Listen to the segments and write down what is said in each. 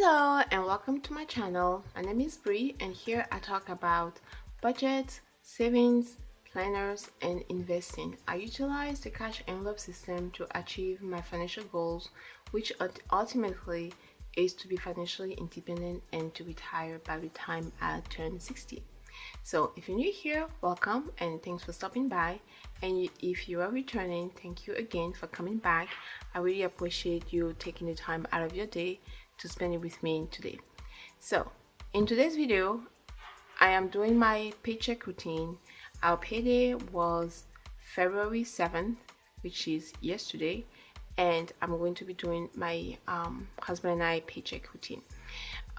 Hello and welcome to my channel. My name is Bree and here I talk about budgets, savings, planners, and investing. I utilize the cash envelope system to achieve my financial goals, which ultimately is to be financially independent and to retire by the time I turn 60. So if you're new here, welcome and thanks for stopping by. And if you are returning, thank you again for coming back. I really appreciate you taking the time out of your day to spend it with me today. So in today's video, I am doing my paycheck routine. Our payday was February 7th, which is yesterday, and I'm going to be doing my husband and I paycheck routine.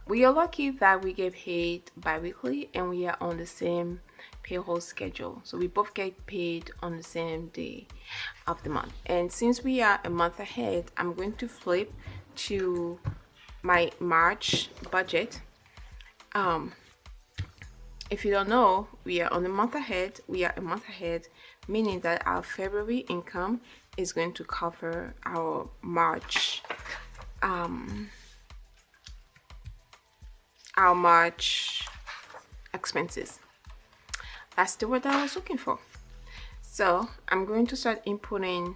We are lucky that we get paid bi-weekly and we are on the same payroll schedule, so we both get paid on the same day of the month. And since we are a month ahead, I'm going to flip to my March budget. If you don't know, we are on a month ahead. We are a month ahead, meaning that our February income is going to cover our March expenses. That's the word I was looking for. So I'm going to start inputting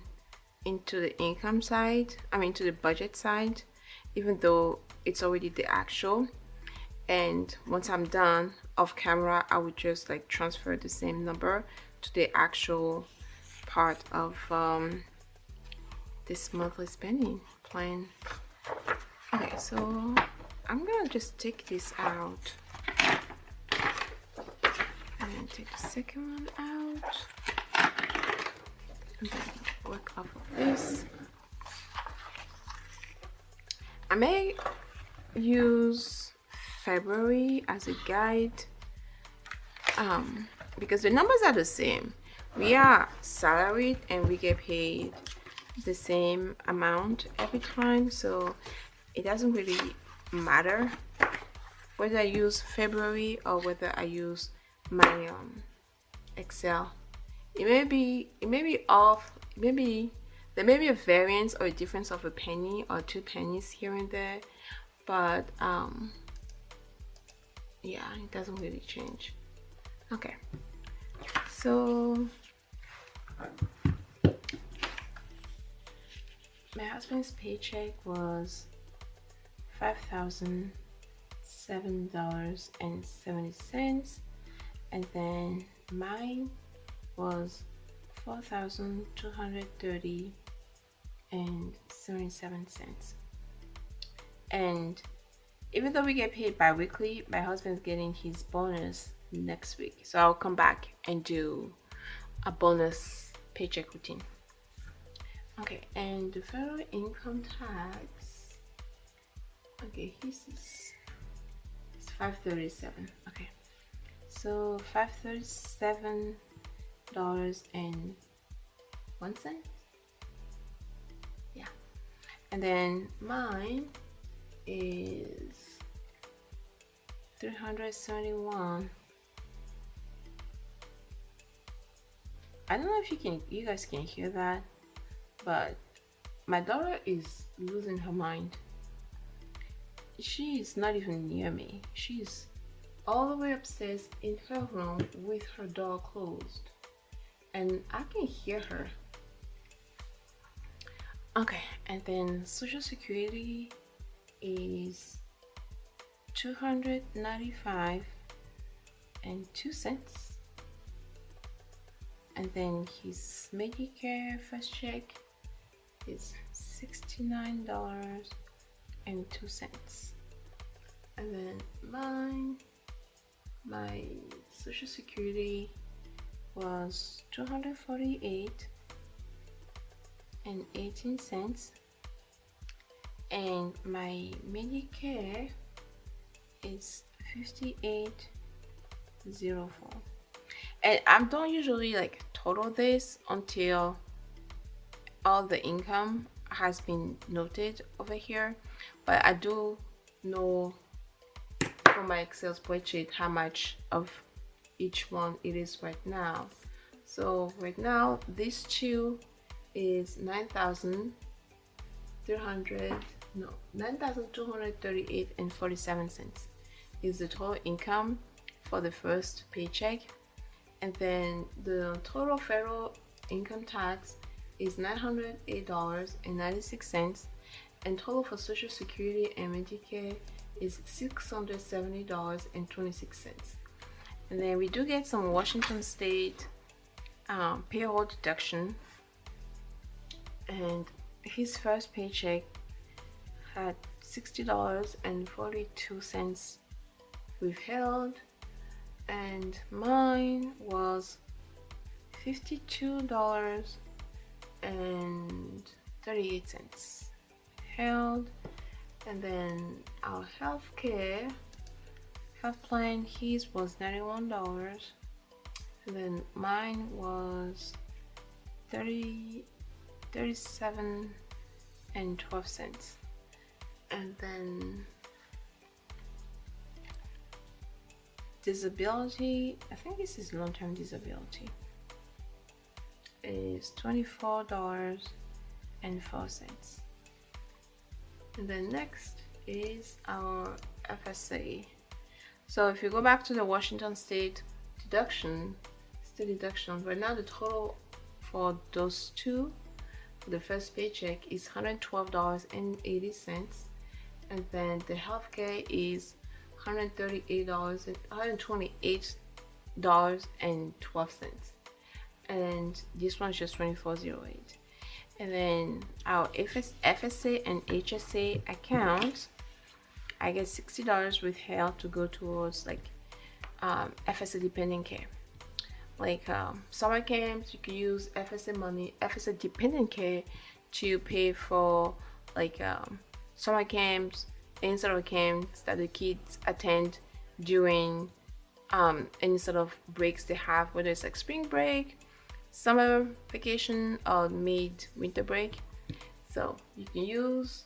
into the income side, to the budget side, even though it's already the actual. And once I'm done off camera, I would just transfer the same number to the actual part of this monthly spending plan. Okay, so I'm gonna just take this out and take the second one out and then work off of this. I may use February as a guide because the numbers are the same. We are salaried and we get paid the same amount every time, so it doesn't really matter whether I use February or whether I use my Excel. It may be off, maybe there may be a variance or a difference of a penny or 2 pennies here and there, but yeah, it doesn't really change. Okay, so my husband's paycheck was $5,007.70, and then mine was $4,230.77. And even though we get paid bi-weekly, my husband's getting his bonus next week, so I'll come back and do a bonus paycheck routine. Okay, and the federal income tax, okay, his is $537. Okay, so $537.01. Yeah, and then mine is $371. I don't know if you guys can hear that, but my daughter is losing her mind. She is not even near me. She's all the way upstairs in her room with her door closed, and I can hear her. Okay, and then Social Security is $295.02, and then his Medicare first check is $69.02, and then my Social Security was $248.18, and my Medicare is $58.04. And I don't usually total this until all the income has been noted over here, but I do know from my Excel spreadsheet how much of each one it is right now. So right now this two is $9,300 no, 9,238 and 47 cents is the total income for the first paycheck. And then the total federal income tax is $908.96, and total for Social Security and Medicare is $670.26. And then we do get some Washington State payroll deduction, and his first paycheck had $60.42 withheld, and mine was $52.38 held. And then our health plan, his was $91, and then mine was $37.12. And then disability, I think this is long-term disability, is $24.04. And then next is our FSA. So if you go back to the Washington State deduction, right now the total for those two for the first paycheck is $112.80, and then the healthcare is $128.12, and this one's just $24.08. And then our FSA and HSA account, I get $60 withheld to go towards like FSA dependent care. Like summer camps, you can use FSA money, FSA dependent care, to pay for like summer camps, any sort of camps that the kids attend during any sort of breaks they have, whether it's like spring break, summer vacation, or mid-winter break. So you can use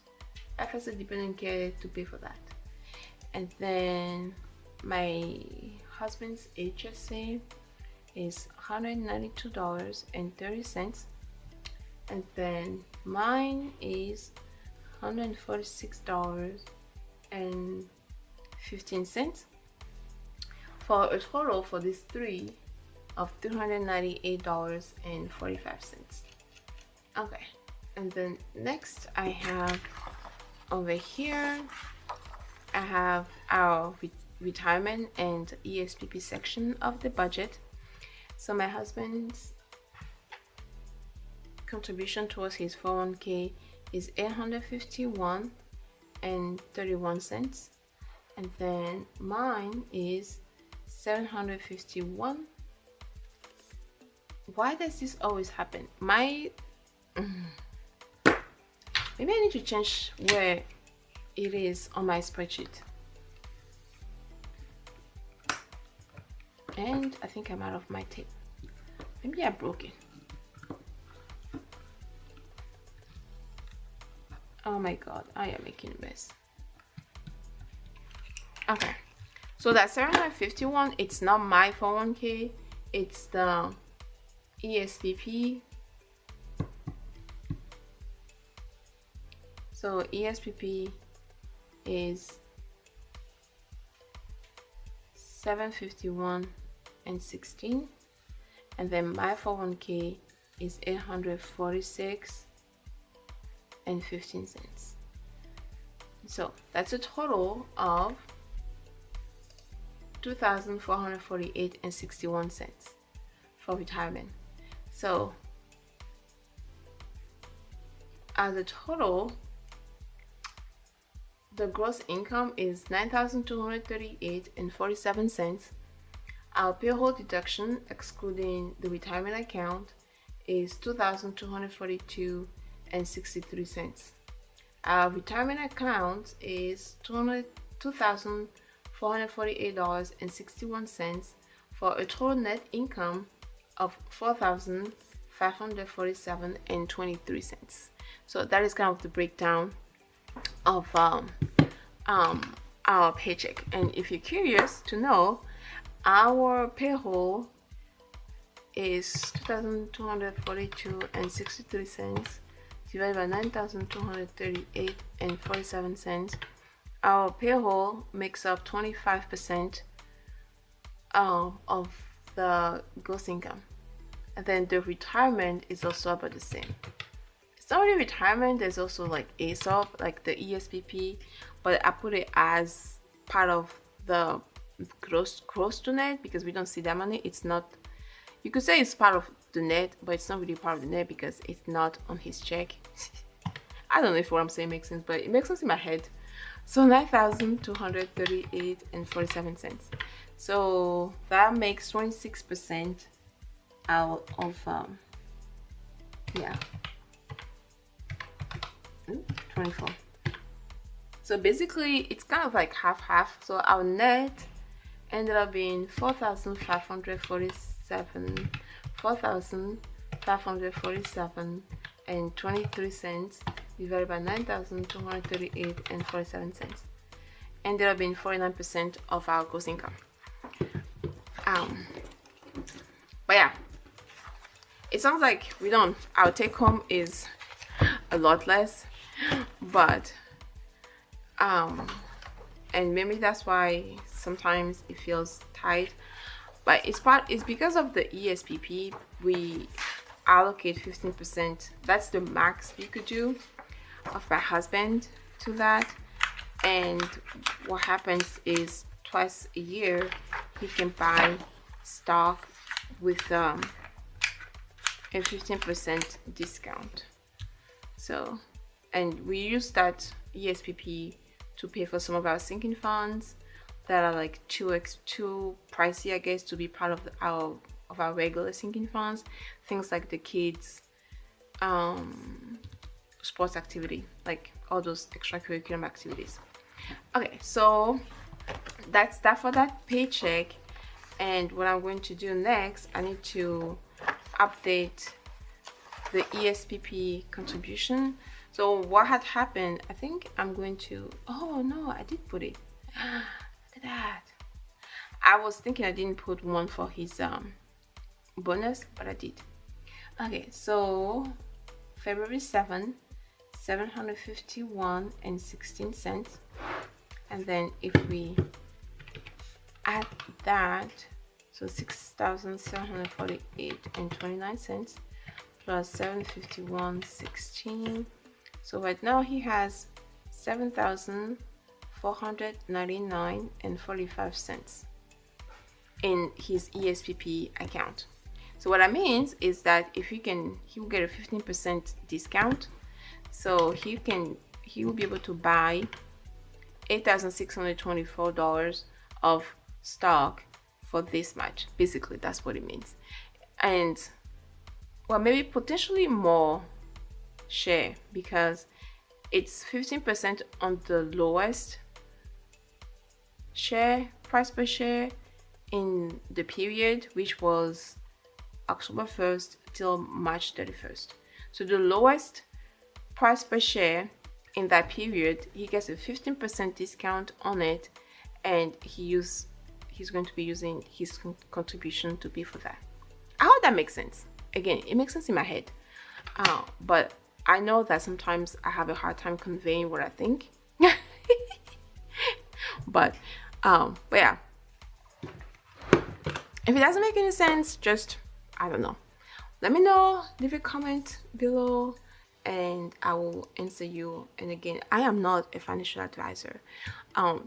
FSA dependent care to pay for that. And then my husband's HSA is $192.30, and then mine is $146.15, for a total for these three of $298.45. Okay, and then next I have over here, I have our retirement and ESPP section of the budget. So my husband's contribution towards his 401k is $851.31, and then mine is $751. Why does this always happen? Maybe I need to change where it is on my spreadsheet. And I think I'm out of my tape. Maybe I broke it. Oh my god, I am making a mess. Okay, so that 751, it's not my 401k, it's the ESPP. So ESPP is $751.16, and then my 401k is $846.15. So that's a total of $2,448.61 for retirement. So as a total, the gross income is $9,238.47. Our payroll deduction, excluding the retirement account, is $2,242.63. Our retirement account is $2,448.61, for a total net income of $4,547.23. So that is kind of the breakdown of our paycheck. And if you're curious to know, our payroll is $2,242.63. divided by 9,238 and 47 cents. Our payroll makes up 25% of the gross income. And then the retirement is also about the same. It's not really retirement, there's also like ESOP, like the ESPP, but I put it as part of the gross to net because we don't see that money. It's not, you could say it's part of the net, but it's not really part of the net because it's not on his check. I don't know if what I'm saying makes sense, but it makes sense in my head. So 9,238 and 47 cents. So that makes 26% out of 24. So basically it's kind of like half. So our net ended up being 4,547 and 23 cents divided by 9,238 and 47 cents. Ended up being 49% of our gross income. But yeah, it sounds like our take home is a lot less, but and maybe that's why sometimes it feels tight, but it's because of the ESPP. We allocate 15%. That's the max we could do of my husband to that. And what happens is twice a year he can buy stock with a 15% discount. So, and we use that ESPP to pay for some of our sinking funds that are like too pricey, I guess, to be part of our regular sinking funds. Things like the kids sports activity, like all those extracurricular activities. Okay, so that's that for that paycheck. And what I'm going to do next, I need to update the ESPP contribution. So what had happened, I think I'm going to, oh no, I did put it. Look at that. I was thinking I didn't put one for his bonus, but I did. Okay, so February 7, 751 and 16 cents. And then if we add that, so 6,748 and 29 cents plus 751.16. So right now he has 7,499 and 45 cents in his ESPP account. So what that means is that if he will get a 15% discount. So he will be able to buy $8,624 of stock for this much. Basically, that's what it means. And well, maybe potentially more share because it's 15% on the lowest price per share in the period, which was October 1st till March 31st. So the lowest price per share in that period, he gets a 15% discount on it, and he's going to be using his contribution to pay for that. I hope that makes sense. Again, it makes sense in my head, but I know that sometimes I have a hard time conveying what I think. but yeah, if it doesn't make any sense, just I don't know, let me know, leave a comment below and I will answer you. And again, I am not a financial advisor.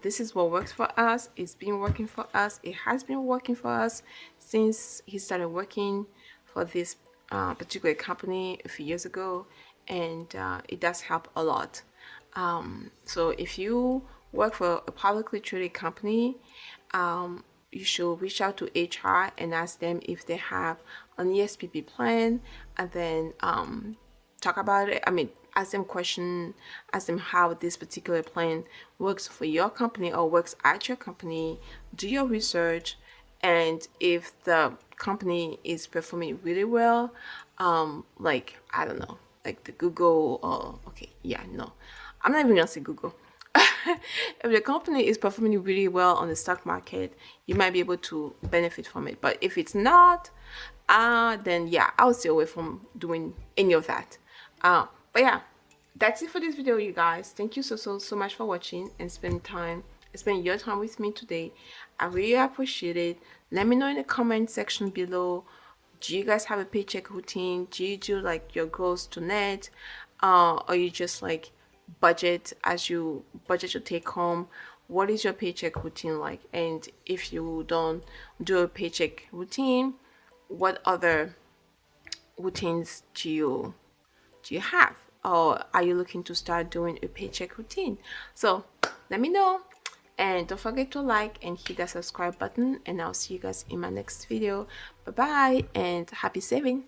This is what works for us. It's been working for us. It has been working for us since he started working for this particular company a few years ago, and it does help a lot. So if you work for a publicly traded company, you should reach out to HR and ask them if they have an ESPP plan, and then talk about it. I mean, ask them questions, ask them how this particular plan works for your company or works at your company. Do your research, and if the company is performing really well, like I don't know, like the Google or I'm not even gonna say Google. If the company is performing really well on the stock market, you might be able to benefit from it. But if it's not, then yeah, I'll stay away from doing any of that. But yeah, that's it for this video, you guys. Thank you so much for watching and spending your time with me today. I really appreciate it. Let me know in the comment section below, do you guys have a paycheck routine? Do you do like your gross to net, or you just like budget as you budget your take home? What is your paycheck routine like? And if you don't do a paycheck routine, what other routines do you have, or are you looking to start doing a paycheck routine? So let me know, and don't forget to like and hit that subscribe button, and I'll see you guys in my next video. Bye bye and happy saving.